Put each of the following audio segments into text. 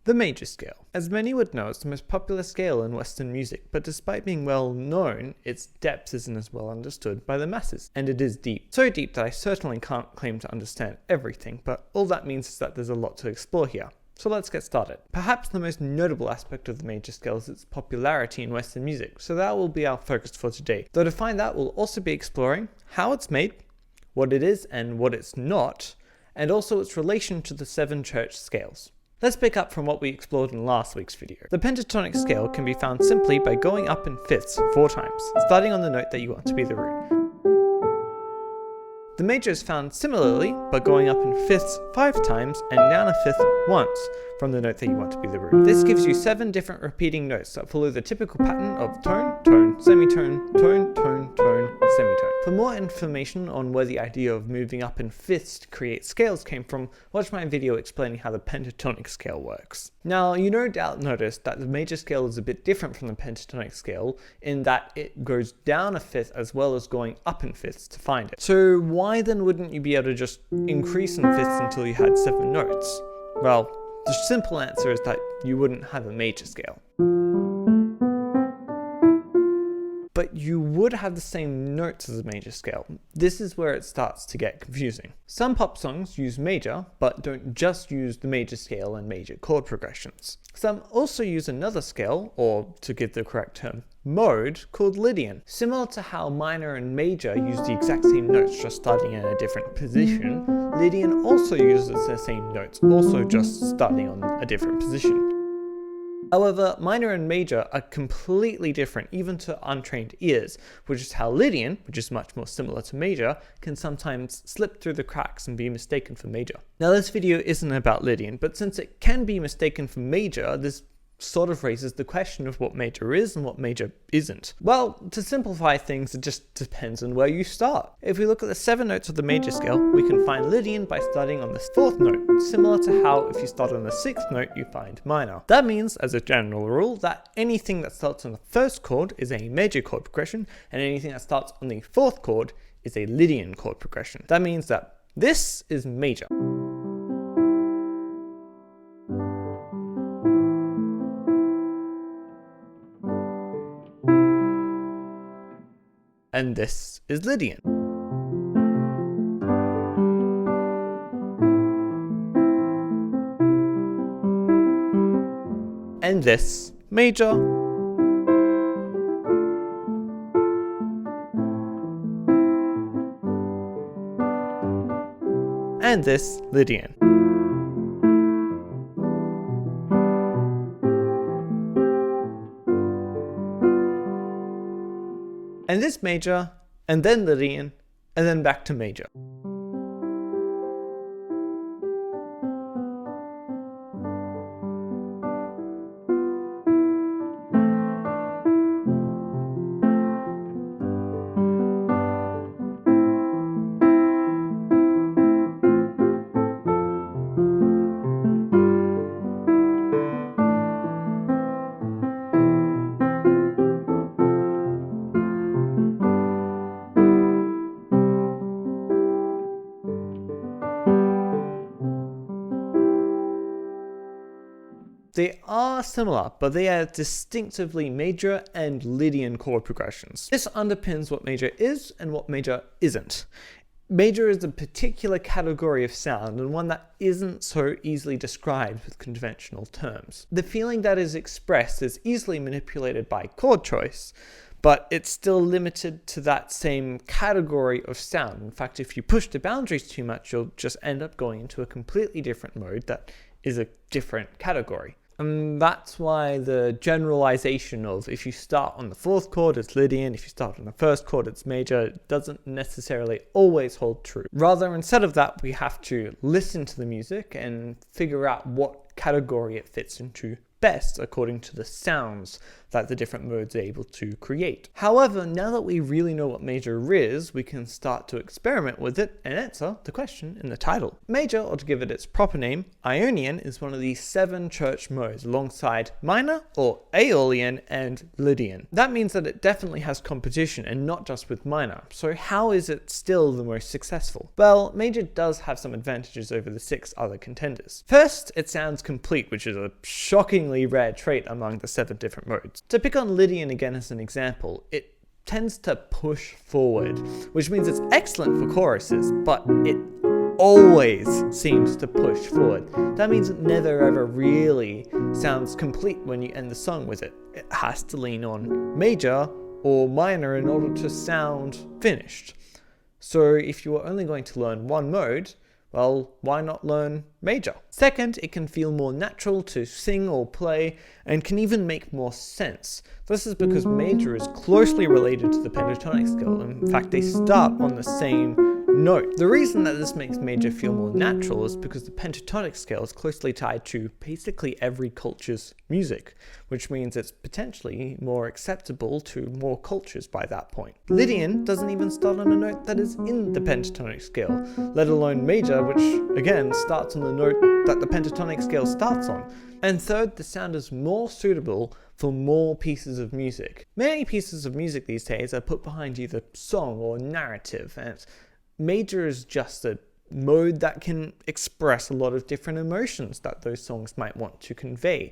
The major scale. As many would know, it's the most popular scale in Western music, but despite being well known, its depth isn't as well understood by the masses, and it is deep. So deep that I certainly can't claim to understand everything, but all that means is that there's a lot to explore here. So let's get started. Perhaps the most notable aspect of the major scale is its popularity in Western music, so that will be our focus for today. Though to find that, we'll also be exploring how it's made, what it is and what it's not, and also its relation to the 7 church scales. Let's pick up from what we explored in last week's video. The pentatonic scale can be found simply by going up in fifths 4 times, starting on the note that you want to be the root. The major is found similarly by going up in fifths 5 times and down a fifth once from the note that you want to be the root. This gives you 7 different repeating notes that follow the typical pattern of tone, tone, semitone, tone, tone, tone, semitone. For more information on where the idea of moving up in fifths to create scales came from, watch my video explaining how the pentatonic scale works. Now, you no doubt noticed that the major scale is a bit different from the pentatonic scale in that it goes down a fifth as well as going up in fifths to find it. So why then wouldn't you be able to just increase in fifths until you had 7 notes? Well, the simple answer is that you wouldn't have a major scale. But you would have the same notes as a major scale. This is where it starts to get confusing. Some pop songs use major, but don't just use the major scale and major chord progressions. Some also use another scale, or to give the correct term, mode, called Lydian. Similar to how minor and major use the exact same notes, just starting in a different position, Lydian also uses the same notes, also just starting on a different position. However, minor and major are completely different even to untrained ears, which is how Lydian, which is much more similar to major, can sometimes slip through the cracks and be mistaken for major. Now this video isn't about Lydian, but since it can be mistaken for major, this sort of raises the question of what major is and what major isn't. Well, to simplify things, it just depends on where you start. If we look at the 7 notes of the major scale, we can find Lydian by starting on the 4th note, similar to how if you start on the 6th note, you find minor. That means, as a general rule, that anything that starts on the 1st chord is a major chord progression, and anything that starts on the 4th chord is a Lydian chord progression. That means that this is major. And this is Lydian. And this, major. And this, Lydian. And this major, and then Lydian, and then back to major. They are similar, but they are distinctively major and Lydian chord progressions. This underpins what major is and what major isn't. Major is a particular category of sound and one that isn't so easily described with conventional terms. The feeling that is expressed is easily manipulated by chord choice, but it's still limited to that same category of sound. In fact, if you push the boundaries too much, you'll just end up going into a completely different mode that is a different category. And that's why the generalization of if you start on the 4th chord, it's Lydian, if you start on the 1st chord, it's major, doesn't necessarily always hold true. Rather, instead of that, we have to listen to the music and figure out what category it fits into best according to the sounds that the different modes are able to create. However, now that we really know what major is, we can start to experiment with it and answer the question in the title. Major, or to give it its proper name, Ionian, is one of the 7 church modes alongside minor, or Aeolian, and Lydian. That means that it definitely has competition and not just with minor. So how is it still the most successful? Well, major does have some advantages over the 6 other contenders. First, it sounds complete, which is a shockingly rare trait among the 7 different modes. To pick on Lydian again as an example, it tends to push forward, which means it's excellent for choruses, but it always seems to push forward. That means it never ever really sounds complete when you end the song with it. It has to lean on major or minor in order to sound finished. So if you are only going to learn one mode, well, why not learn major? Second, it can feel more natural to sing or play and can even make more sense. This is because major is closely related to the pentatonic scale. In fact, they start on the same note. The reason that this makes major feel more natural is because the pentatonic scale is closely tied to basically every culture's music, which means it's potentially more acceptable to more cultures by that point. Lydian doesn't even start on a note that is in the pentatonic scale, let alone major, which again starts on the note that the pentatonic scale starts on. And third, the sound is more suitable for more pieces of music. Many pieces of music these days are put behind either song or narrative, and major is just a mode that can express a lot of different emotions that those songs might want to convey.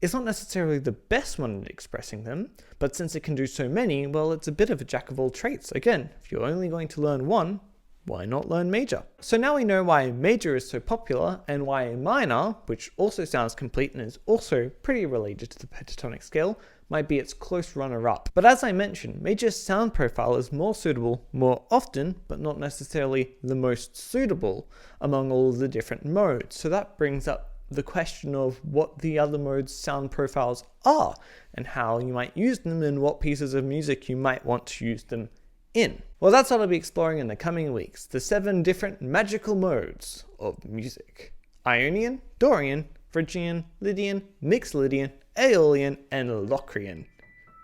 It's not necessarily the best one at expressing them, but since it can do so many, well, it's a bit of a jack of all trades. Again, if you're only going to learn one, why not learn major? So now we know why major is so popular and why minor, which also sounds complete and is also pretty related to the pentatonic scale, might be its close runner-up. But as I mentioned, major's sound profile is more suitable more often, but not necessarily the most suitable among all of the different modes. So that brings up the question of what the other modes' sound profiles are and how you might use them and what pieces of music you might want to use them in. Well, that's what I'll be exploring in the coming weeks, the 7 different magical modes of music: Ionian, Dorian, Phrygian, Lydian, Mixed Lydian, Aeolian, and Locrian.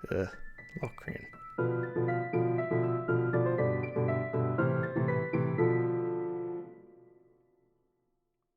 Locrian.